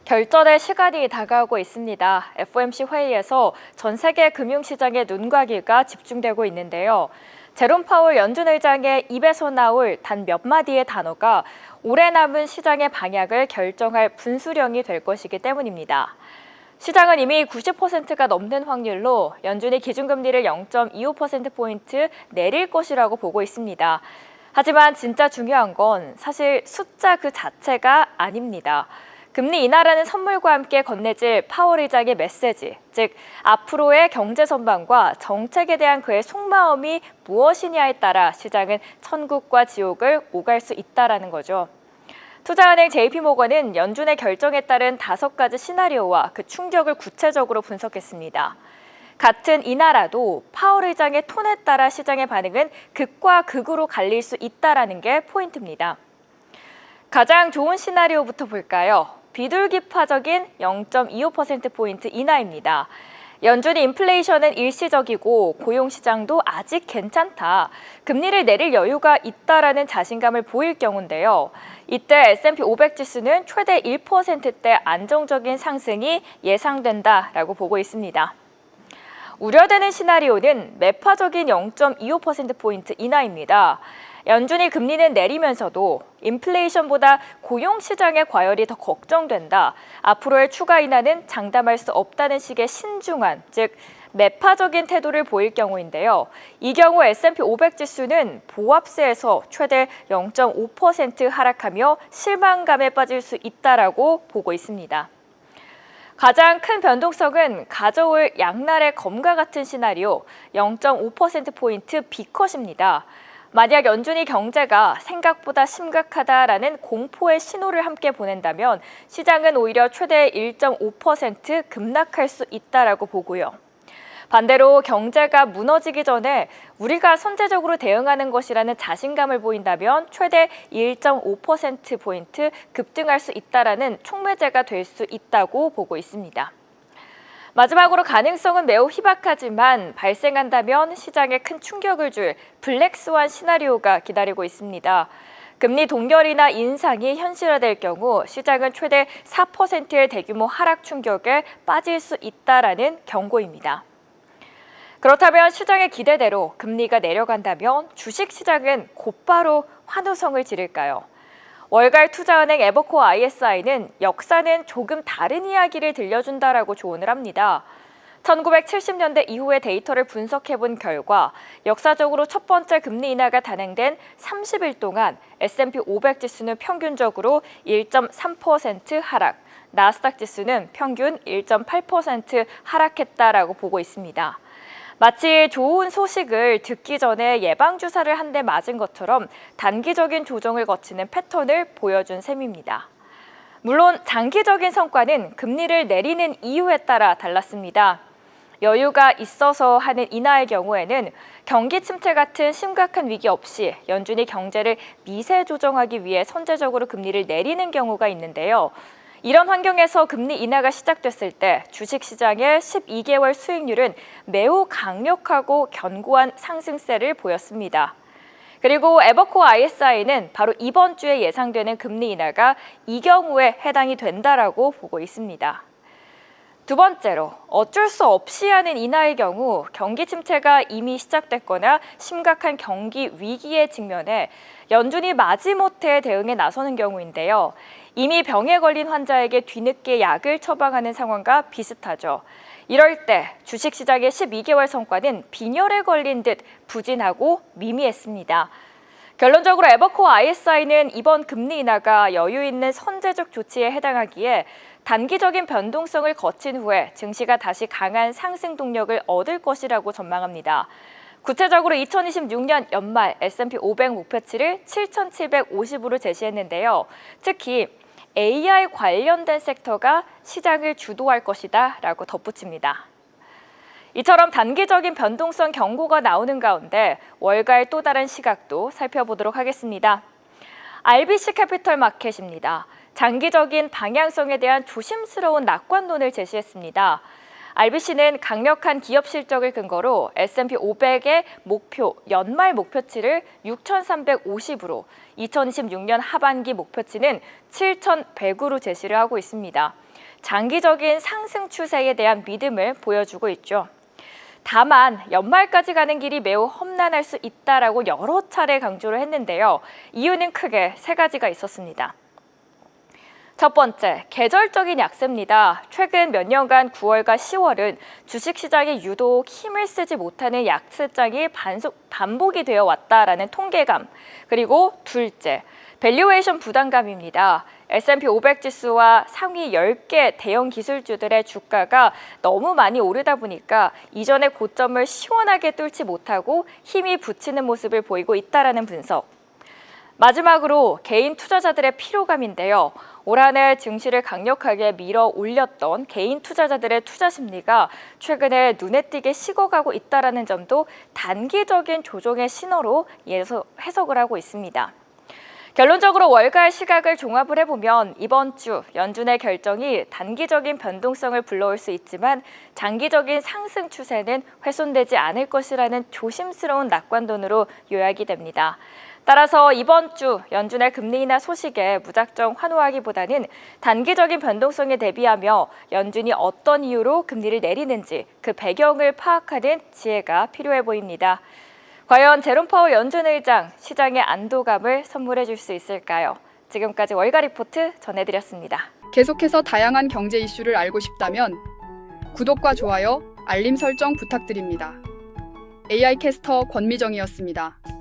결전의 시간이 다가오고 있습니다. FOMC 회의에서 전 세계 금융시장의 눈과 귀가 집중되고 있는데요. 제롬 파월 연준 의장의 입에서 나올 단 몇 마디의 단어가 오래 남은 시장의 방향을 결정할 분수령이 될 것이기 때문입니다. 시장은 이미 90%가 넘는 확률로 연준이 기준금리를 0.25%포인트 내릴 것이라고 보고 있습니다. 하지만 진짜 중요한 건 사실 숫자 그 자체가 아닙니다. 금리 인하라는 선물과 함께 건네질 파월 의장의 메시지, 즉 앞으로의 경제 전망과 정책에 대한 그의 속마음이 무엇이냐에 따라 시장은 천국과 지옥을 오갈 수 있다는 거죠. 투자은행 JP모건은 연준의 결정에 따른 5가지 시나리오와 그 충격을 구체적으로 분석했습니다. 같은 인하라도 파월 의장의 톤에 따라 시장의 반응은 극과 극으로 갈릴 수 있다는 게 포인트입니다. 가장 좋은 시나리오부터 볼까요? 비둘기파적인 0.25%포인트 인하입니다. 연준이 인플레이션은 일시적이고 고용시장도 아직 괜찮다. 금리를 내릴 여유가 있다라는 자신감을 보일 경우인데요. 이때 S&P 500 지수는 최대 1%대 안정적인 상승이 예상된다라고 보고 있습니다. 우려되는 시나리오는 매파적인 0.25%포인트 인하입니다. 연준이 금리는 내리면서도 인플레이션보다 고용시장의 과열이 더 걱정된다. 앞으로의 추가 인하는 장담할 수 없다는 식의 신중한, 즉 매파적인 태도를 보일 경우인데요. 이 경우 S&P 500 지수는 보합세에서 최대 0.5% 하락하며 실망감에 빠질 수 있다라고 보고 있습니다. 가장 큰 변동성은 가져올 양날의 검과 같은 시나리오 0.5%포인트 B컷입니다. 만약 연준이 경제가 생각보다 심각하다라는 공포의 신호를 함께 보낸다면 시장은 오히려 최대 1.5% 급락할 수 있다라고 보고요. 반대로 경제가 무너지기 전에 우리가 선제적으로 대응하는 것이라는 자신감을 보인다면 최대 1.5%포인트 급등할 수 있다라는 촉매제가 될 수 있다고 보고 있습니다. 마지막으로 가능성은 매우 희박하지만 발생한다면 시장에 큰 충격을 줄 블랙스완 시나리오가 기다리고 있습니다. 금리 동결이나 인상이 현실화될 경우 시장은 최대 4%의 대규모 하락 충격에 빠질 수 있다라는 경고입니다. 그렇다면 시장의 기대대로 금리가 내려간다면 주식시장은 곧바로 환호성을 지를까요? 월갈 투자은행 에버코어 ISI는 역사는 조금 다른 이야기를 들려준다라고 조언을 합니다. 1970년대 이후의 데이터를 분석해본 결과 역사적으로 첫 번째 금리 인하가 단행된 30일 동안 S&P 500 지수는 평균적으로 1.3% 하락, 나스닥 지수는 평균 1.8% 하락했다라고 보고 있습니다. 마치 좋은 소식을 듣기 전에 예방주사를 한 대 맞은 것처럼 단기적인 조정을 거치는 패턴을 보여준 셈입니다. 물론 장기적인 성과는 금리를 내리는 이유에 따라 달랐습니다. 여유가 있어서 하는 인하의 경우에는 경기 침체 같은 심각한 위기 없이 연준이 경제를 미세 조정하기 위해 선제적으로 금리를 내리는 경우가 있는데요. 이런 환경에서 금리 인하가 시작됐을 때 주식시장의 12개월 수익률은 매우 강력하고 견고한 상승세를 보였습니다. 그리고 에버코어 ISI는 바로 이번 주에 예상되는 금리 인하가 이 경우에 해당이 된다라고 보고 있습니다. 두 번째로 어쩔 수 없이 하는 인하의 경우 경기 침체가 이미 시작됐거나 심각한 경기 위기에 직면해 연준이 마지못해 대응에 나서는 경우인데요. 이미 병에 걸린 환자에게 뒤늦게 약을 처방하는 상황과 비슷하죠. 이럴 때 주식시장의 12개월 성과는 빈혈에 걸린 듯 부진하고 미미했습니다. 결론적으로 에버코어 ISI는 이번 금리 인하가 여유 있는 선제적 조치에 해당하기에 단기적인 변동성을 거친 후에 증시가 다시 강한 상승 동력을 얻을 것이라고 전망합니다. 구체적으로 2026년 연말 S&P 500 목표치를 7,750으로 제시했는데요. 특히 AI 관련된 섹터가 시장을 주도할 것이다 라고 덧붙입니다. 이처럼 단기적인 변동성 경고가 나오는 가운데 월가의 또 다른 시각도 살펴보도록 하겠습니다. RBC 캐피털 마켓입니다. 장기적인 방향성에 대한 조심스러운 낙관론을 제시했습니다. RBC는 강력한 기업 실적을 근거로 S&P 500의 연말 목표치를 6,350으로 2026년 하반기 목표치는 7,100으로 제시를 하고 있습니다. 장기적인 상승 추세에 대한 믿음을 보여주고 있죠. 다만 연말까지 가는 길이 매우 험난할 수 있다라고 여러 차례 강조를 했는데요. 이유는 크게 세 가지가 있었습니다. 첫 번째, 계절적인 약세입니다. 최근 몇 년간 9월과 10월은 주식시장이 유독 힘을 쓰지 못하는 약세장이 반복이 되어 왔다라는 통계감. 그리고 둘째, 밸류에이션 부담감입니다. S&P 500 지수와 상위 10개 대형 기술주들의 주가가 너무 많이 오르다 보니까 이전의 고점을 시원하게 뚫지 못하고 힘이 붙이는 모습을 보이고 있다라는 분석. 마지막으로 개인 투자자들의 피로감인데요. 올 한 해 증시를 강력하게 밀어 올렸던 개인 투자자들의 투자 심리가 최근에 눈에 띄게 식어가고 있다는 점도 단기적인 조정의 신호로 해석을 하고 있습니다. 결론적으로 월가의 시각을 종합을 해보면 이번 주 연준의 결정이 단기적인 변동성을 불러올 수 있지만 장기적인 상승 추세는 훼손되지 않을 것이라는 조심스러운 낙관론으로 요약이 됩니다. 따라서 이번 주 연준의 금리 인하 소식에 무작정 환호하기보다는 단기적인 변동성에 대비하며 연준이 어떤 이유로 금리를 내리는지 그 배경을 파악하는 지혜가 필요해 보입니다. 과연 제롬 파월 연준 의장 시장의 안도감을 선물해 줄 수 있을까요? 지금까지 월가 리포트 전해드렸습니다. 계속해서 다양한 경제 이슈를 알고 싶다면 구독과 좋아요, 알림 설정 부탁드립니다. AI 캐스터 권미정이었습니다.